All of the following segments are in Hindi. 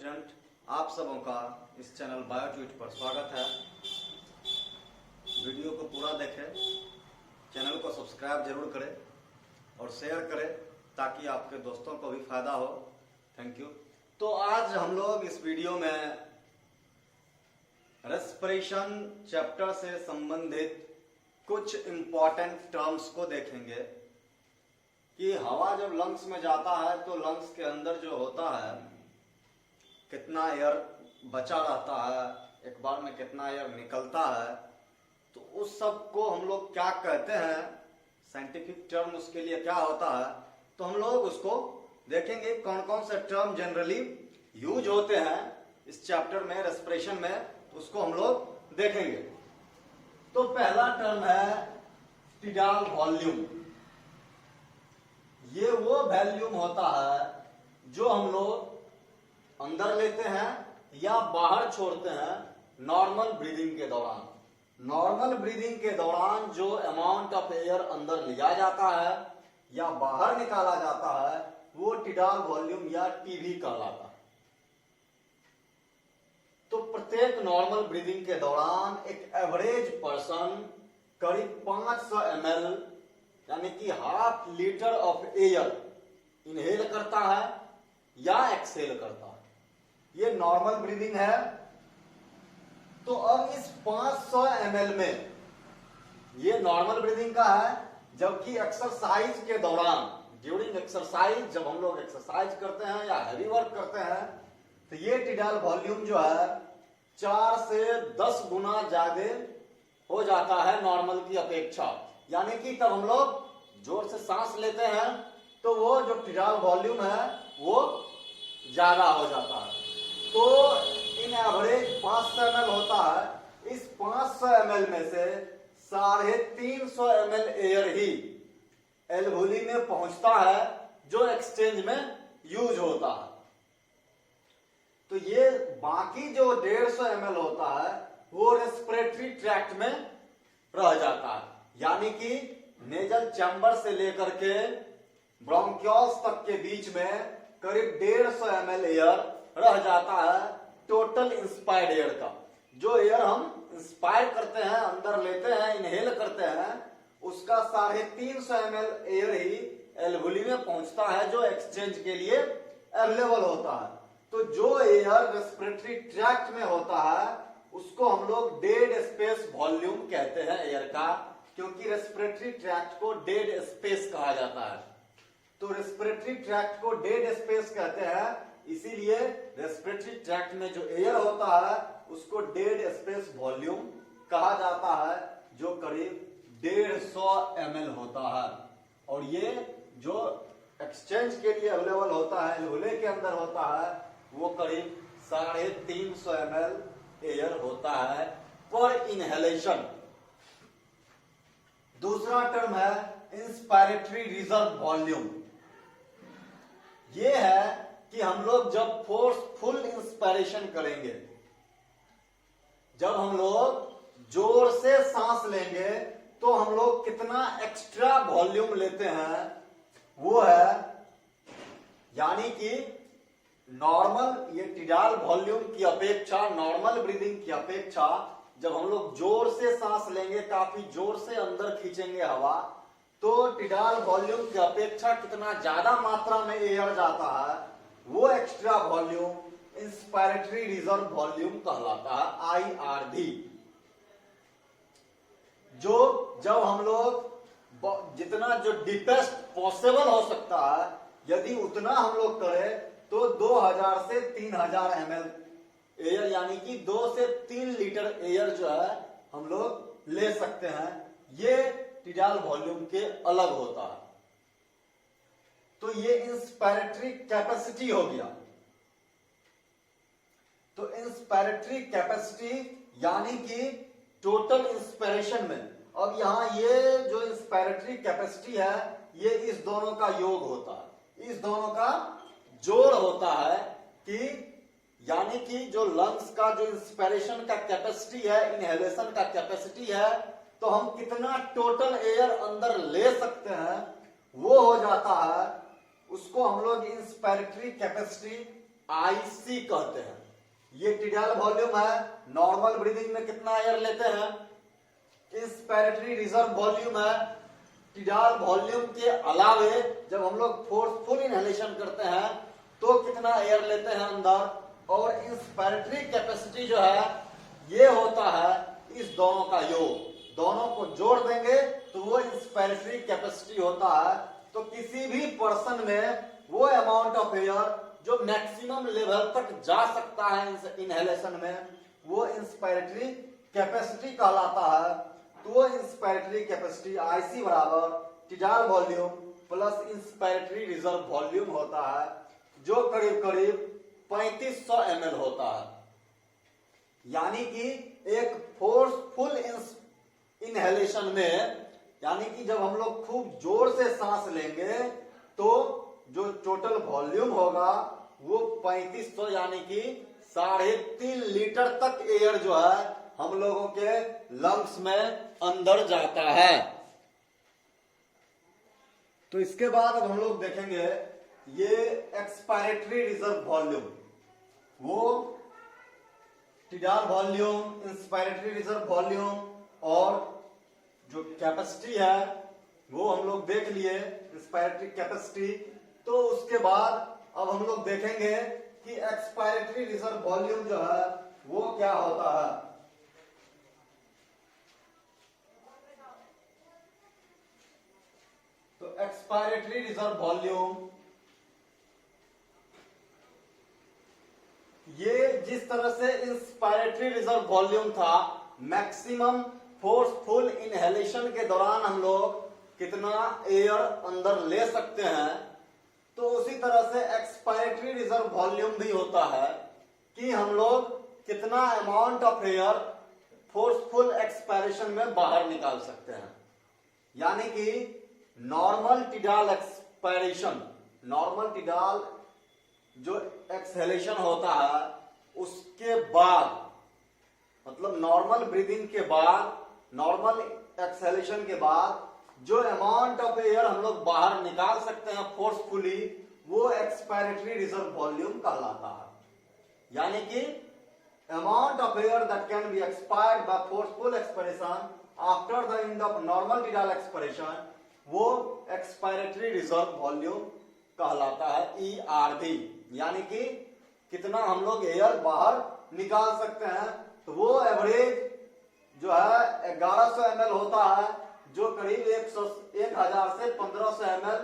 स्टूडेंट, आप सबों का इस चैनल बायोट्वीट पर स्वागत है। वीडियो को पूरा देखें, चैनल को सब्सक्राइब जरूर करें और शेयर करें ताकि आपके दोस्तों को भी फायदा हो। Thank you. तो आज हम लोग इस वीडियो में रेस्पिरेशन चैप्टर से संबंधित कुछ इम्पॉर्टेंट टर्म्स को देखेंगे कि हवा जब लंग्स में जाता है तो लंग्स के अंदर जो होता है कितना एयर बचा रहता है, एक बार में कितना एयर निकलता है, तो उस सब को हम लोग क्या कहते हैं, साइंटिफिक टर्म उसके लिए क्या होता है, तो हम लोग उसको देखेंगे कौन कौन से टर्म जनरली यूज होते हैं इस चैप्टर में रेस्पिरेशन में, उसको हम लोग देखेंगे। तो पहला टर्म है टिडाल वॉल्यूम। ये वो वॉल्यूम होता है जो हम लोग अंदर लेते हैं या बाहर छोड़ते हैं नॉर्मल ब्रीदिंग के दौरान। नॉर्मल ब्रीदिंग के दौरान जो अमाउंट ऑफ एयर अंदर लिया जाता है या बाहर निकाला जाता है वो टिडाल वॉल्यूम या टीवी कहलाता है। तो प्रत्येक नॉर्मल ब्रीदिंग के दौरान एक एवरेज पर्सन करीब 500 ml यानी कि half litre of air inhale करता है या एक्सहेल करता है। ये नॉर्मल ब्रीदिंग है। तो अब इस 500 ml में ये नॉर्मल ब्रीदिंग का है, जबकि एक्सरसाइज के दौरान ड्यूरिंग एक्सरसाइज जब हम लोग एक्सरसाइज करते हैं या हैवी वर्क करते हैं तो ये टिडाल वॉल्यूम जो है 4 से 10 गुना ज्यादा हो जाता है नॉर्मल की अपेक्षा। यानी कि तब हम लोग जोर से सांस लेते हैं तो वो जो टिडाल वॉल्यूम है वो ज्यादा हो जाता है। तो इन एवरेज 500 ml होता है। इस 500 ml में से 350 ml एयर ही एल्वुली में पहुंचता है जो एक्सचेंज में यूज होता है। तो ये बाकी जो 150 ml होता है वो रेस्पिरेटरी ट्रैक्ट में रह जाता है। यानी कि नेजल चैम्बर से लेकर के ब्रोंकियल्स तक के बीच में करीब 150 ml एयर रह जाता है टोटल इंस्पायर्ड एयर का। जो एयर हम इंस्पायर करते हैं, अंदर लेते हैं, इनहेल करते हैं, उसका 350 ml एयर ही एल्वुली में पहुंचता है जो एक्सचेंज के लिए अवेलेबल होता है। तो जो एयर रेस्पिरेटरी ट्रैक्ट में होता है उसको हम लोग डेड स्पेस वॉल्यूम कहते हैं एयर का, क्योंकि रेस्पिरेटरी ट्रैक्ट को डेड स्पेस कहा जाता है। तो रेस्पिरेटरी ट्रैक्ट को डेड स्पेस कहते हैं, इसीलिए रेस्पिरेटरी ट्रैक्ट में जो एयर होता है उसको डेड स्पेस वॉल्यूम कहा जाता है, जो करीब 150 ml होता है। और ये जो एक्सचेंज के लिए अवेलेबल होता है, एल्वुले के अंदर होता है, वो करीब 350 ml एयर होता है पर इनहेलेशन। दूसरा टर्म है इंस्पायरेटरी रिजर्व वॉल्यूम। ये है कि हम लोग जब फोर्सफुल इंस्पायरेशन करेंगे, जब हम लोग जोर से सांस लेंगे तो हम लोग कितना एक्स्ट्रा वॉल्यूम लेते हैं वो है, यानी कि नॉर्मल ये टिडाल वॉल्यूम की अपेक्षा, नॉर्मल ब्रीदिंग की अपेक्षा जब हम लोग जोर से सांस लेंगे, काफी जोर से अंदर खींचेंगे हवा, तो टिडाल वॉल्यूम की अपेक्षा कितना ज्यादा मात्रा में एयर जाता है वो extra volume inspiratory reserve volume कहलाता है, IRV। जो जब हम लोग जितना जो डीपेस्ट पॉसिबल हो सकता है यदि उतना हम लोग करें तो 2000 से 3000 ml एयर यानी कि 2 से 3 लीटर एयर जो है हम लोग ले सकते हैं। ये टिडाल वॉल्यूम के अलग होता है। तो ये इंस्पायरेटरी कैपेसिटी हो गया। तो इंस्पायरेटरी कैपेसिटी यानी कि टोटल इंस्पिरेशन में, अब यहां ये जो इंस्पायरेटरी कैपेसिटी है ये इस दोनों का योग होता है, इस दोनों का जोड़ होता है कि यानी कि जो लंग्स का जो इंस्पिरेशन का कैपेसिटी है, इनहेलेशन का कैपेसिटी है, तो हम कितना टोटल एयर अंदर ले सकते हैं वो हो जाता है, उसको हम लोग इंस्पायरेटरी कैपेसिटी आईसी कहते हैं। ये टिडाल वॉल्यूम है। नॉर्मल ब्रीदिंग में कितना एयर लेते हैं? इंस्पिरेटरी रिजर्व वॉल्यूम है। टिडाल वॉल्यूम के अलावे जब हम लोग फोर्सफुल इनहेलेशन करते हैं तो कितना एयर लेते हैं अंदर, और इंस्पिरेटरी कैपेसिटी जो है ये होता है इस दोनों का योग। दोनों को जोड़ देंगे तो वो इंस्पिरेटरी कैपेसिटी होता है। तो किसी भी पर्सन में वो अमाउंट ऑफ एयर जो मैक्सिमम लेवल तक जा सकता है इनहेलेशन में, वो इंस्पिरेटरी कैपेसिटी कहलाता है। तो वो इंस्पिरेटरी कैपेसिटी आईसी बराबर tidal volume plus inspiratory reserve volume होता है, जो करीब करीब 3500 ml होता है। यानी कि एक फोर्सफुल इनहेलेशन में, यानी कि जब हम लोग खूब जोर से सांस लेंगे तो जो टोटल वॉल्यूम होगा वो 3500 यानी कि 3.5 लीटर तक एयर जो है हम लोगों के लंग्स में अंदर जाता है। तो इसके बाद अब हम लोग देखेंगे ये एक्सपायरेटरी रिजर्व वॉल्यूम, वो टिडाल वॉल्यूम, इंस्पिरेटरी रिजर्व वॉल्यूम और जो कैपेसिटी है वो हम लोग देख लिए, इंस्पिरेटरी कैपेसिटी। तो उसके बाद अब हम लोग देखेंगे कि एक्सपायरेटरी रिजर्व वॉल्यूम जो है वो क्या होता है। तो एक्सपायरेटरी रिजर्व वॉल्यूम ये जिस तरह से इंस्पिरेटरी रिजर्व वॉल्यूम था, मैक्सिमम फोर्सफुल इनहेलेशन के दौरान हम लोग कितना एयर अंदर ले सकते हैं, तो उसी तरह से एक्सपायरेटरी रिजर्व वॉल्यूम भी होता है कि हम लोग कितना amount of air forceful expiration में बाहर निकाल सकते हैं। यानी कि नॉर्मल टिडाल एक्सपायरेशन, नॉर्मल टिडाल जो एक्सहेलेशन होता है उसके बाद, मतलब नॉर्मल ब्रीदिंग के बाद, नॉर्मल एक्सहेलेशन के बाद जो अमाउंट ऑफ एयर हम लोग बाहर निकाल सकते हैं फोर्सफुली, वो एक्सपायरेटरी रिजर्व वॉल्यूम कहलाता है। यानी कि amount of air that can be expired by forceful expiration after the end of normal tidal expiration, वो एक्सपायरेटरी रिजर्व वॉल्यूम कहलाता है, ERV। यानी कि कितना हम लोग एयर बाहर निकाल सकते हैं। तो वो एवरेज जो है 1100 ml होता है, जो करीब 1000 से 1500 ml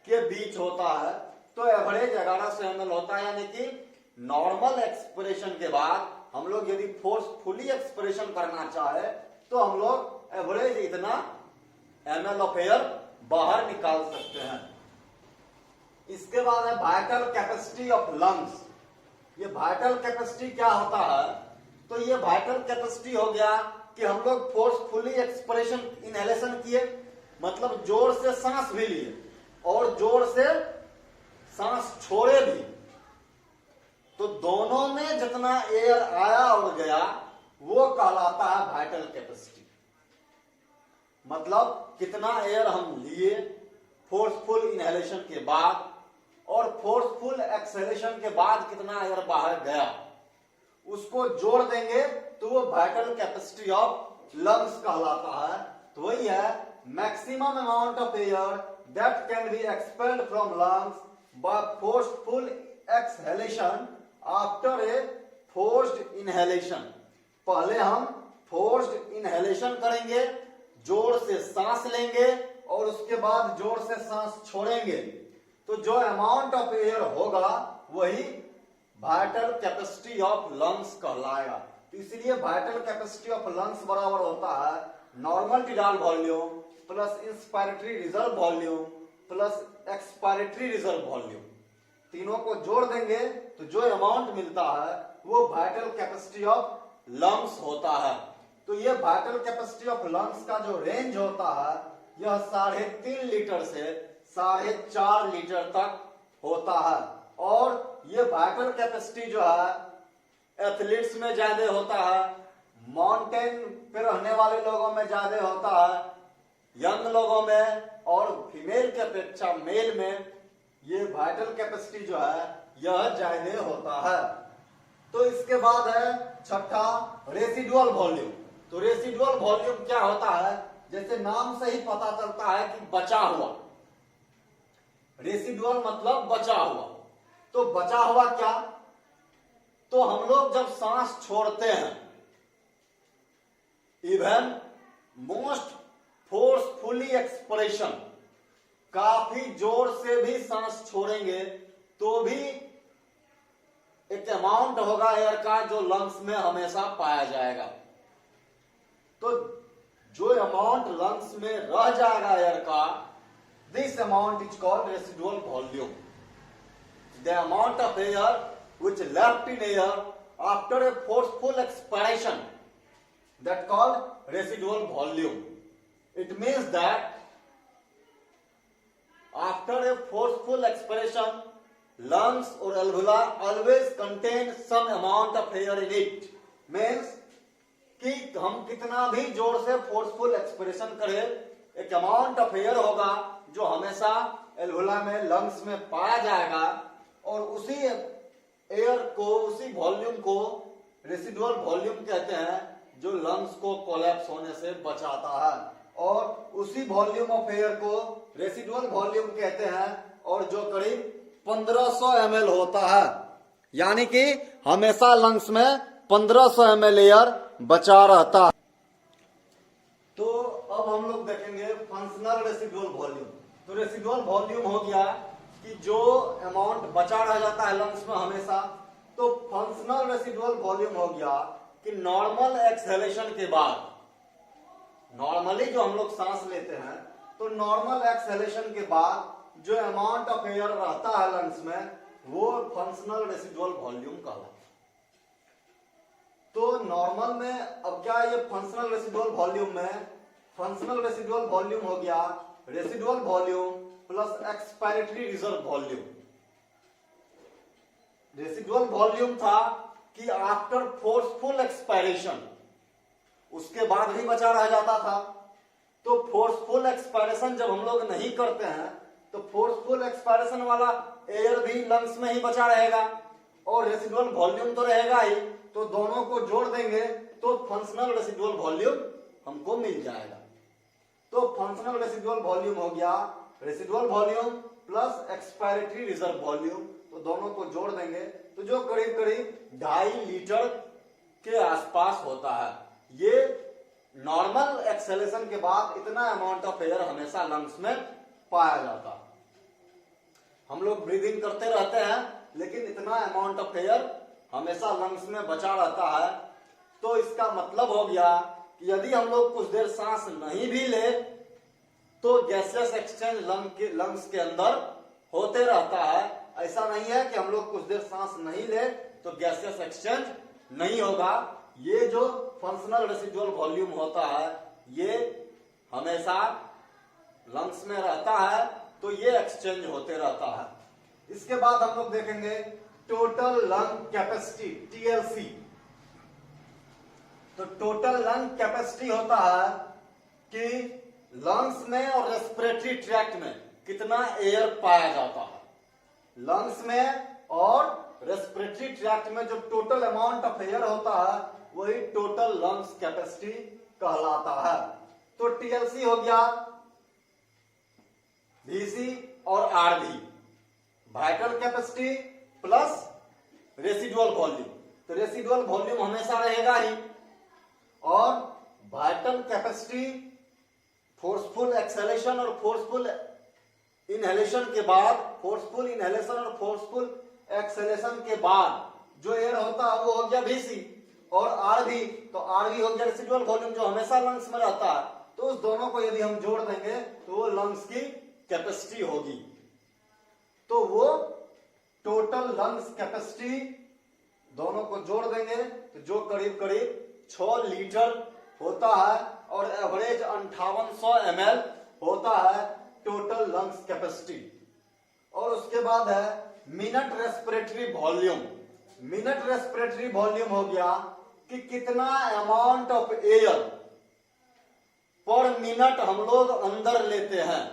के बीच होता है। तो एवरेज 1100 ml होता है। यानी कि नॉर्मल एक्सपिरेशन के बाद हम लोग यदि फोर्सफुली एक्सपिरेशन करना चाहे तो हम लोग एवरेज इतना ml ऑफ एयर बाहर निकाल सकते हैं। इसके बाद है वाइटल कैपेसिटी ऑफ लंग्स। ये वाइटल कैपेसिटी क्या होता है? तो ये वाइटल कैपेसिटी हो गया कि हम लोग फोर्सफुली एक्सपिरेशन इनहेलेशन किए, मतलब जोर से सांस भी लिए और जोर से सांस छोड़े भी, तो दोनों में जितना एयर आया और गया वो कहलाता है वाइटल कैपेसिटी। मतलब कितना एयर हम लिए फोर्सफुल इनहेलेशन के बाद और फोर्सफुल एक्सहेलेशन के बाद कितना एयर बाहर गया, उसको जोड़ देंगे तो वो वाइटल कैपेसिटी ऑफ लंग्स कहलाता है। तो वही है maximum amount of air that can be expelled from lungs by forceful exhalation after a forced inhalation. पहले हम फोर्स्ड इनहेलेशन करेंगे, जोर से सांस लेंगे और उसके बाद जोर से सांस छोड़ेंगे, तो जो अमाउंट ऑफ एयर होगा वही वाइटल कैपेसिटी ऑफ लंग्स कहलाएगा। तो इसलिए वाइटल कैपेसिटी ऑफ लंग्स बराबर होता है normal tidal volume plus inspiratory reserve volume plus expiratory reserve volume. तीनों को जोड़ देंगे तो जो अमाउंट मिलता है वो वाइटल कैपेसिटी ऑफ लंग्स होता है। तो ये वाइटल कैपेसिटी ऑफ लंग्स का जो रेंज होता है यह 3.5 लीटर से 4.5 लीटर तक होता है। और ये वाइटल कैपेसिटी जो है एथलीट्स में ज्यादा होता है, माउंटेन पे रहने वाले लोगों में ज्यादा होता है, यंग लोगों में और फीमेल के अपेक्षा मेल में ये वाइटल कैपेसिटी जो है यह ज्यादा होता है। तो इसके बाद है छठा रेसिडुअल वॉल्यूम। तो रेसिडुअल वॉल्यूम क्या होता है, जैसे नाम से ही पता चलता है कि बचा हुआ, रेसिडुअल मतलब बचा हुआ। तो बचा हुआ क्या, तो हम लोग जब सांस छोड़ते हैं, इवन मोस्ट फोर्सफुली एक्सप्रेशन, काफी जोर से भी सांस छोड़ेंगे तो भी एक अमाउंट होगा एयर का जो लंग्स में हमेशा पाया जाएगा। तो जो अमाउंट लंग्स में रह जाएगा एयर का, this amount is called residual volume. The amount of air which left in air after a forceful expiration, that called residual volume. It means that after a forceful expiration, lungs or alveoli always contain some amount of air in it. Means कि हम कितना भी जोर से फोर्सफुल एक्सप्रेशन करें, एक अमाउंट ऑफ एयर होगा जो हमेशा एल्वुला में, लंग्स में पाया जाएगा, और उसी एयर को, उसी वॉल्यूम को रेसिडुअल वॉल्यूम कहते हैं, जो लंग्स को कोलैप्स होने से बचाता है। और उसी वॉल्यूम ऑफ एयर को रेसिडुअल वॉल्यूम कहते हैं, और जो करीब 1500 ml होता है, यानी कि हमेशा लंग्स में 1500 ml एयर बचा रहता है। तो अब हम लोग देखेंगे फंक्शनल रेसिडुअल वॉल्यूम। तो रेसिडुअल वॉल्यूम हो गया कि जो अमाउंट बचा रह जाता है लंग्स में हमेशा। तो फंक्शनल रेसिडुअल वॉल्यूम हो गया कि नॉर्मल एक्सहेलेशन के बाद, नॉर्मली जो हम लोग सांस लेते हैं, तो नॉर्मल एक्सहेलेशन के बाद जो अमाउंट ऑफ एयर रहता है लंग्स में, वो फंक्शनल रेसिडुअल वॉल्यूम कहलाता है। तो नॉर्मल में अब क्या, ये फंक्शनल रेसिडुअल वॉल्यूम में, फंक्शनल रेसिडुअल वॉल्यूम हो गया residual volume plus expiratory reserve volume. Residual volume था कि आफ्टर फोर्सफुल एक्सपायरेशन, उसके बाद भी बचा रह जाता था। तो फोर्सफुल एक्सपायरेशन जब हम लोग नहीं करते हैं, तो फोर्सफुल एक्सपायरेशन वाला एयर भी लंग्स में ही बचा रहेगा, और रेसिडुअल वॉल्यूम तो रहेगा ही। तो दोनों को जोड़ देंगे तो फंक्शनल रेसिडुअल वॉल्यूम हमको मिल जाएगा। तो फंक्शनल रेसिडुअल वॉल्यूम हो गया residual volume plus expiratory reserve volume. तो दोनों को जोड़ देंगे तो जो करीब करीब 2.5 लीटर के आसपास होता है। ये नॉर्मल एक्सेलेशन के बाद इतना अमाउंट ऑफ एयर हमेशा लंग्स में पाया जाता है। हम लोग ब्रीदिंग करते रहते हैं, लेकिन इतना अमाउंट ऑफ एयर हमेशा लंग्स में बचा रहता है। तो इसका मतलब हो गया कि यदि हम लोग कुछ देर सांस नहीं भी ले, तो गैसियस एक्सचेंज लंग्स के अंदर होते रहता है। ऐसा नहीं है कि हम लोग कुछ देर सांस नहीं ले तो गैसियस एक्सचेंज नहीं होगा। ये जो फंक्शनल रेसिडुअल वॉल्यूम होता है, ये हमेशा लंग्स में रहता है, तो ये एक्सचेंज होते रहता है। इसके बाद हम लोग देखेंगे टोटल लंग कैपेसिटी, टीएलसी। तो टोटल लंग कैपेसिटी होता है कि लंग्स में और रेस्पिरेटरी ट्रैक्ट में कितना एयर पाया जाता है। लंग्स में और रेस्पिरेटरी ट्रैक्ट में जो टोटल अमाउंट ऑफ एयर होता है, वही टोटल लंग्स कैपेसिटी कहलाता है। तो टीएलसी हो गया वीसी और RV, vital capacity plus residual volume. तो रेसिडुअल वॉल्यूम हमेशा रहेगा ही, और वाइटल कैपेसिटी फोर्सफुल एक्सेलेशन और फोर्सफुल इनहेलेशन के बाद, फोर्सफुल इनहेलेशन और फोर्सफुल एक्सेलेशन के बाद जो एयर होता है वो हो गया वीसी, और आरवी, तो आरवी हो गया रेसिडुअल वॉल्यूम जो हमेशा लंग्स में रहता है। तो उस दोनों को यदि हम जोड़ देंगे तो वो लंग्स की कैपेसिटी होगी। तो वो टोटल लंग्स कैपेसिटी दोनों को जोड़ देंगे तो जो करीब करीब 6 लीटर होता है, और एवरेज 5800 ml होता है टोटल लंग्स कैपेसिटी। और उसके बाद है minute respiratory volume. Minute respiratory volume हो गया कि कितना अमाउंट ऑफ एयर पर मिनट हम लोग अंदर लेते हैं।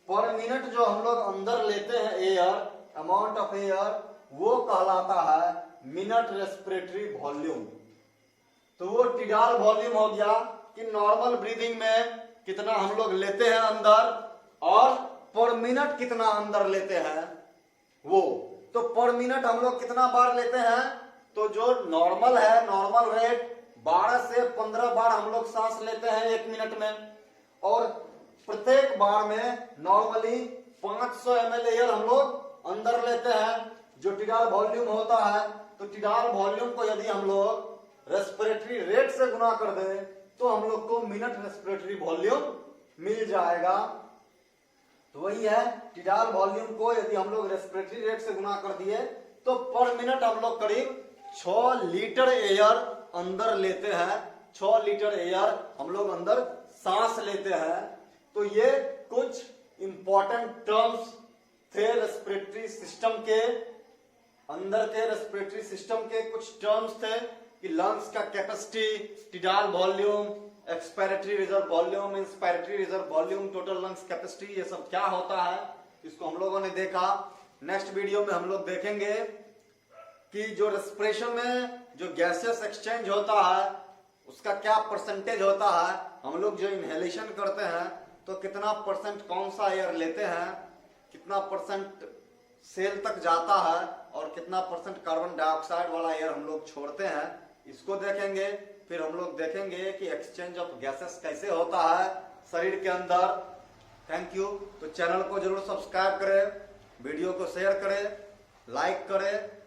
पर मिनट जो हम लोग अंदर लेते हैं एयर, अमाउंट ऑफ एयर वो कहलाता है मिनट रेस्पिरेटरी वॉल्यूम। तो वो टीडाल वॉल्यूम हो गया कि नॉर्मल ब्रीदिंग में कितना हम लोग लेते हैं अंदर और पर मिनट कितना अंदर लेते हैं वो। तो पर मिनट हम लोग कितना बार लेते हैं, तो जो नॉर्मल है, नॉर्मल रेट 12 से 15 बार हम लोग सांस लेते हैं 1 मिनट में, और प्रत्येक बार में नॉर्मली 500 ml एयर हम लोग अंदर लेते हैं जो टीडाल वॉल्यूम होता है। तो टीडाल वॉल्यूम को यदि हम लोग रेस्पिरेटरी रेट से गुना कर दें तो हम लोग को मिनट रेस्पिरेटरी वॉल्यूम मिल जाएगा। तो वही है, टीडाल वॉल्यूम को यदि हम लोग रेस्पिरेटरी रेट से गुना कर दिए तो पर मिनट हम लोग करीब 6 लीटर एयर अंदर लेते हैं। 6 लीटर एयर हम लोग अंदर सांस लेते हैं। तो ये कुछ इंपॉर्टेंट टर्म्स थे रेस्पिरेटरी सिस्टम के अंदर के, रेस्पिरेटरी सिस्टम के कुछ टर्म्स थे कि लंग्स का capacity, tidal volume, expiratory reserve volume, inspiratory reserve volume, total lungs capacity, ये सब क्या होता है इसको हम लोगों ने देखा। नेक्स्ट वीडियो में हम लोग देखेंगे कि जो रेस्पिरेशन में जो गैसेस एक्सचेंज होता है उसका क्या परसेंटेज होता है। हम लोग जो इनहेलेशन करते हैं तो कितना परसेंट कौन सा एयर लेते हैं, कितना परसेंट सेल तक जाता है और कितना परसेंट कार्बन डाइऑक्साइड वाला एयर हम लोग छोड़ते हैं, इसको देखेंगे। फिर हम लोग देखेंगे कि एक्सचेंज ऑफ गैसेस कैसे होता है शरीर के अंदर। Thank you. तो चैनल को जरूर सब्सक्राइब करें, वीडियो को शेयर करें, लाइक करें